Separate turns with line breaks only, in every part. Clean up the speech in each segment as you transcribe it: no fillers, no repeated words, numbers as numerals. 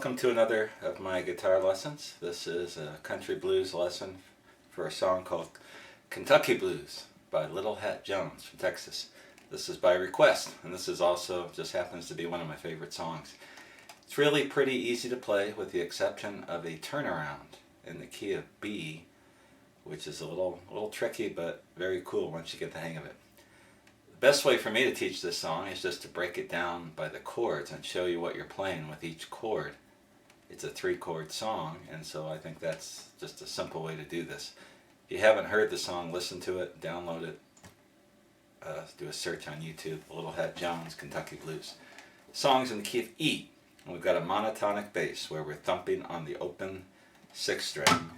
welcome to another of my guitar lessons. This is a country blues lesson for a song called Kentucky Blues by Little Hat Jones from Texas. This is by request, and this is also just happens to be one of my favorite songs. It's really pretty easy to play with the exception of a turnaround in the key of B, which is a little tricky but very cool once you get the hang of it. The best way for me to teach this song is just to break it down by the chords and show you what you're playing with each chord. It's a 3-chord song, and so I think that's just a simple way to do this. If you haven't heard the song, listen to it, download it, do a search on YouTube, Little Hat Jones, Kentucky Blues. The song's in the key of E, and we've got a monotonic bass where we're thumping on the open 6th string.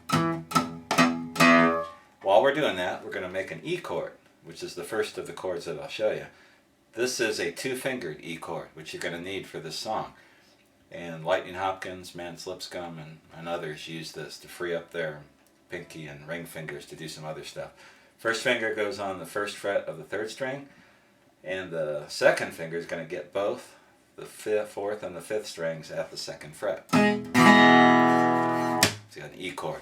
While we're doing that, we're going to make an E chord, which is the first of the chords that I'll show you. This is a 2-fingered E chord, which you're going to need for this song. And Lightning Hopkins, Mans Lipscomb, and others use this to free up their pinky and ring fingers to do some other stuff. First finger goes on the 1st fret of the 3rd string, and the 2nd finger is going to get both the 4th and the 5th strings at the 2nd fret. So you got an E chord.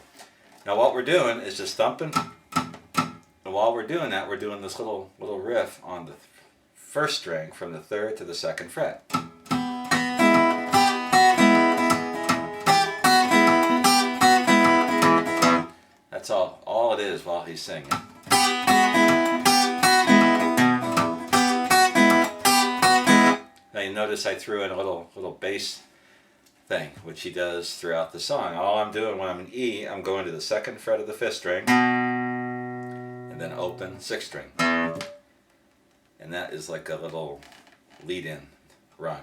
Now what we're doing is just thumping. And while we're doing that, we're doing this little riff on the 1st string from the 3rd to the 2nd fret. That's all it is while he's singing. Now you notice I threw in a little bass thing, which he does throughout the song. All I'm doing when I'm in E, I'm going to the 2nd fret of the 5th string, and then open 6th string. And that is like a little lead-in run.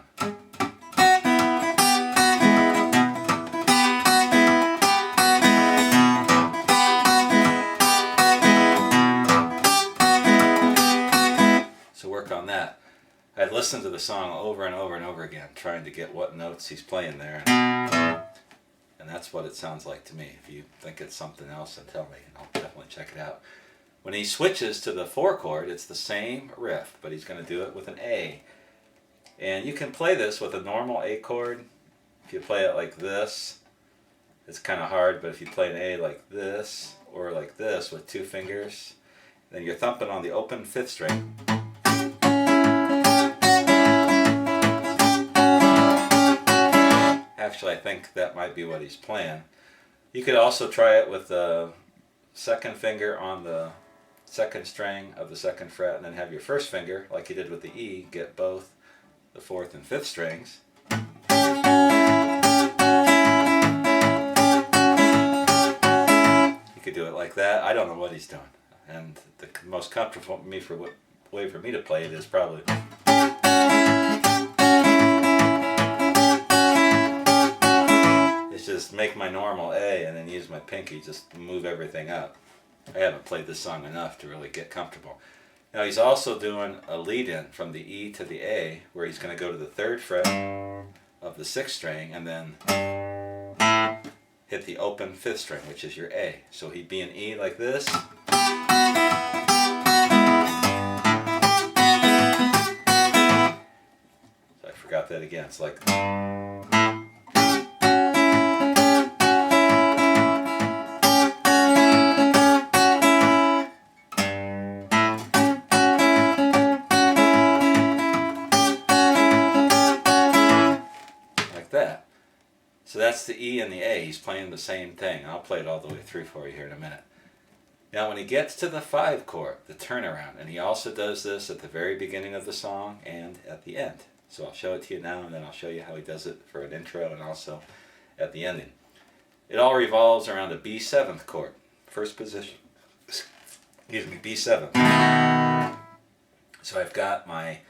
So work on that. I'd listen to the song over and over and over again, trying to get what notes he's playing there. And that's what it sounds like to me. If you think it's something else, then tell me, and I'll definitely check it out. When he switches to the 4 chord, it's the same riff, but he's going to do it with an A. And you can play this with a normal A chord. If you play it like this, it's kind of hard, but if you play an A like this, or like this with 2 fingers, then you're thumping on the open 5th string. Actually, I think that might be what he's playing. You could also try it with the 2nd finger on the 2nd string of the 2nd fret, and then have your 1st finger, like you did with the E, get both the 4th and 5th strings. You could do it like that. I don't know what he's doing. And the most comfortable way for me to play it is probably... just make my normal A and then use my pinky just to move everything up. I haven't played this song enough to really get comfortable. Now he's also doing a lead-in from the E to the A, where he's going to go to the 3rd fret of the 6th string and then hit the open 5th string, which is your A. So he'd be in E like this. So I forgot that again. It's like... that. So that's the E and the A. He's playing the same thing. I'll play it all the way through for you here in a minute. Now when he gets to the 5 chord, the turnaround, and he also does this at the very beginning of the song and at the end. So I'll show it to you now, and then I'll show you how he does it for an intro and also at the ending. It all revolves around a B7th chord. First position, excuse me, B7. So I've got my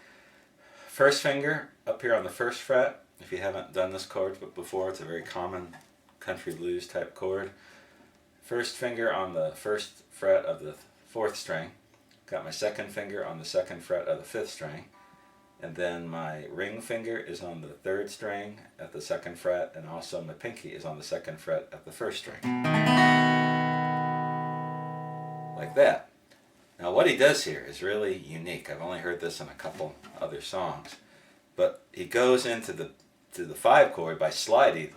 1st finger up here on the 1st fret. If you haven't done this chord before, it's a very common country blues type chord. 1st finger on the 1st fret of the 4th string. Got my 2nd finger on the 2nd fret of the 5th string. And then my ring finger is on the 3rd string at the 2nd fret, and also my pinky is on the 2nd fret at the 1st string. Like that. Now what he does here is really unique. I've only heard this in a couple other songs. But he goes into the to the 5 chord by sliding.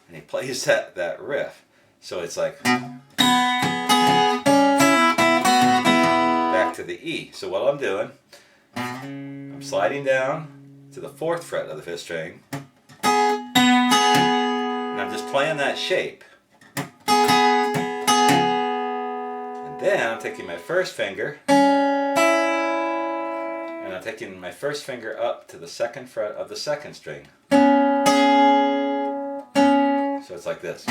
And he plays that riff. So it's like back to the E. So what I'm doing, I'm sliding down to the 4th fret of the 5th string. And I'm just playing that shape. And then I'm taking my first finger and I'm taking my first finger up to the 2nd fret of the 2nd string. So it's like this.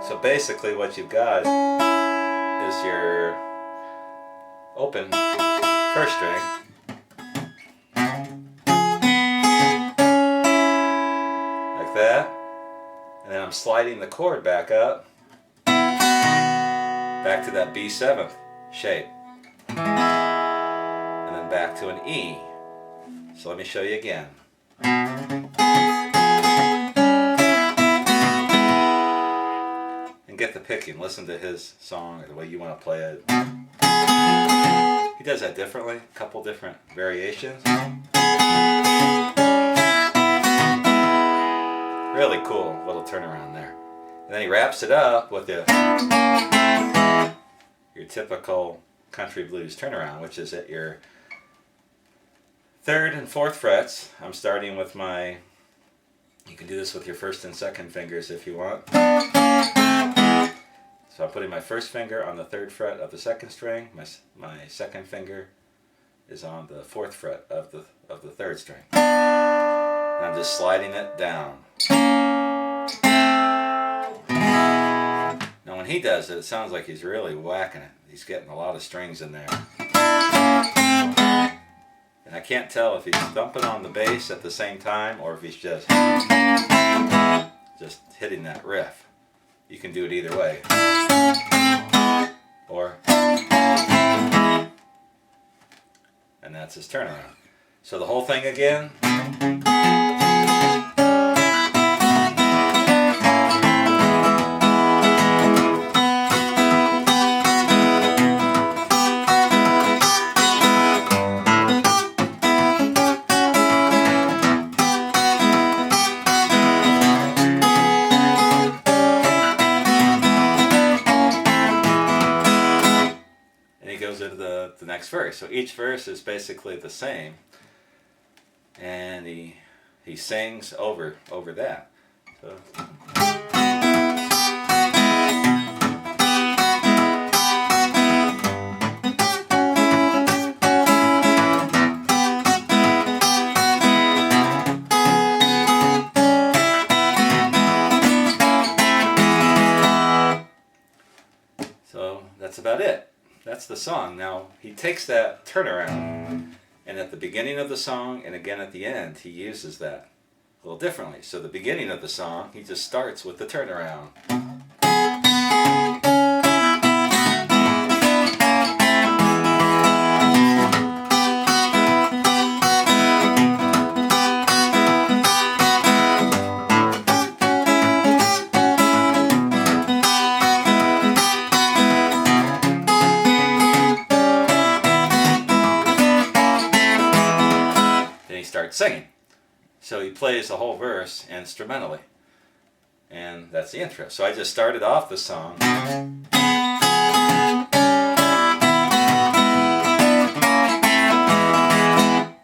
So basically what you've got is your open 1st string, like that, and then I'm sliding the chord back up, back to that B7 shape, and then back to an E. So let me show you again. And get the picking. Listen to his song or the way you want to play it. He does that differently, a couple different variations. Really cool little turnaround there. And then he wraps it up with your typical country blues turnaround, which is at your 3rd and 4th frets. I'm starting with my, you can do this with your 1st and 2nd fingers if you want. So I'm putting my 1st finger on the 3rd fret of the 2nd string. My 2nd finger is on the 4th fret of the 3rd string. And I'm just sliding it down. Now when he does it, it sounds like he's really whacking it. He's getting a lot of strings in there. And I can't tell if he's thumping on the bass at the same time or if he's just hitting that riff. You can do it either way. Or, and that's his turnaround. So the whole thing again. Goes into the next verse. So each verse is basically the same, and he sings over that. So that's about it. That's the song. Now, he takes that turnaround, and at the beginning of the song, and again at the end, he uses that a little differently. So the beginning of the song, he just starts with the turnaround. Starts singing. So he plays the whole verse instrumentally. And that's the intro. So I just started off the song.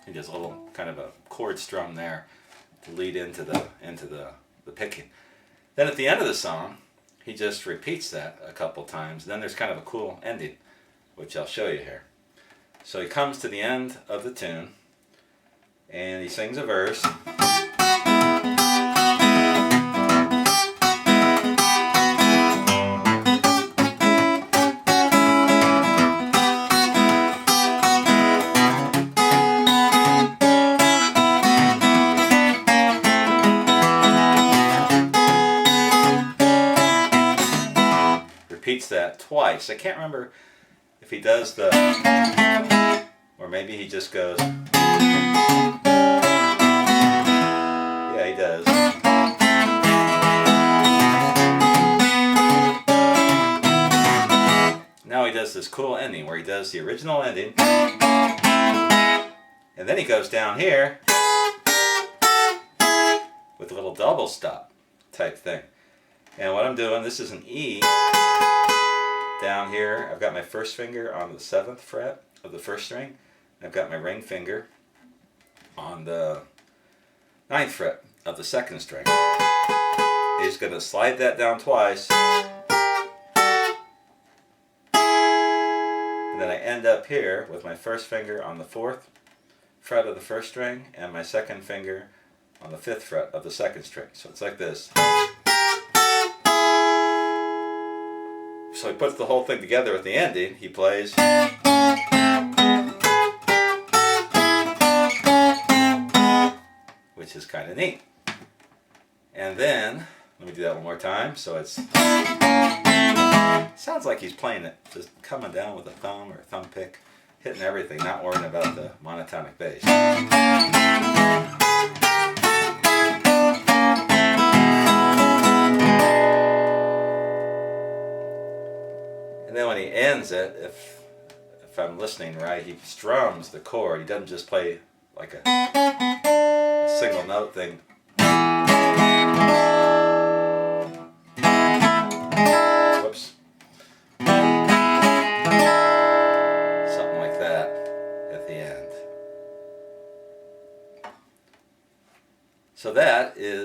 He does a little kind of a chord strum there to lead into the picking. Then at the end of the song, he just repeats that a couple times. Then there's kind of a cool ending, which I'll show you here. So he comes to the end of the tune, and he sings a verse. Repeats that twice. I can't remember if he does the, or maybe he just goes. Yeah, he does. does this cool ending where he does the original ending, and then he goes down here with a little double stop type thing. And what I'm doing, this is an E. Down here, I've got my first finger on the 7th fret of the first string. I've got my ring finger on the 9th fret of the 2nd string. He's going to slide that down twice. And then I end up here with my first finger on the 4th fret of the first string and my second finger on the 5th fret of the 2nd string. So it's like this. So he puts the whole thing together at the ending. He plays. Which is kind of neat. And then, let me do that one more time. So it's, sounds like he's playing it, just coming down with a thumb or a thumb pick, hitting everything, not worrying about the monotonic bass. And then when he ends it, if I'm listening right, he strums the chord. He doesn't just play like a single note thing. Whoops. Something like that at the end. So that is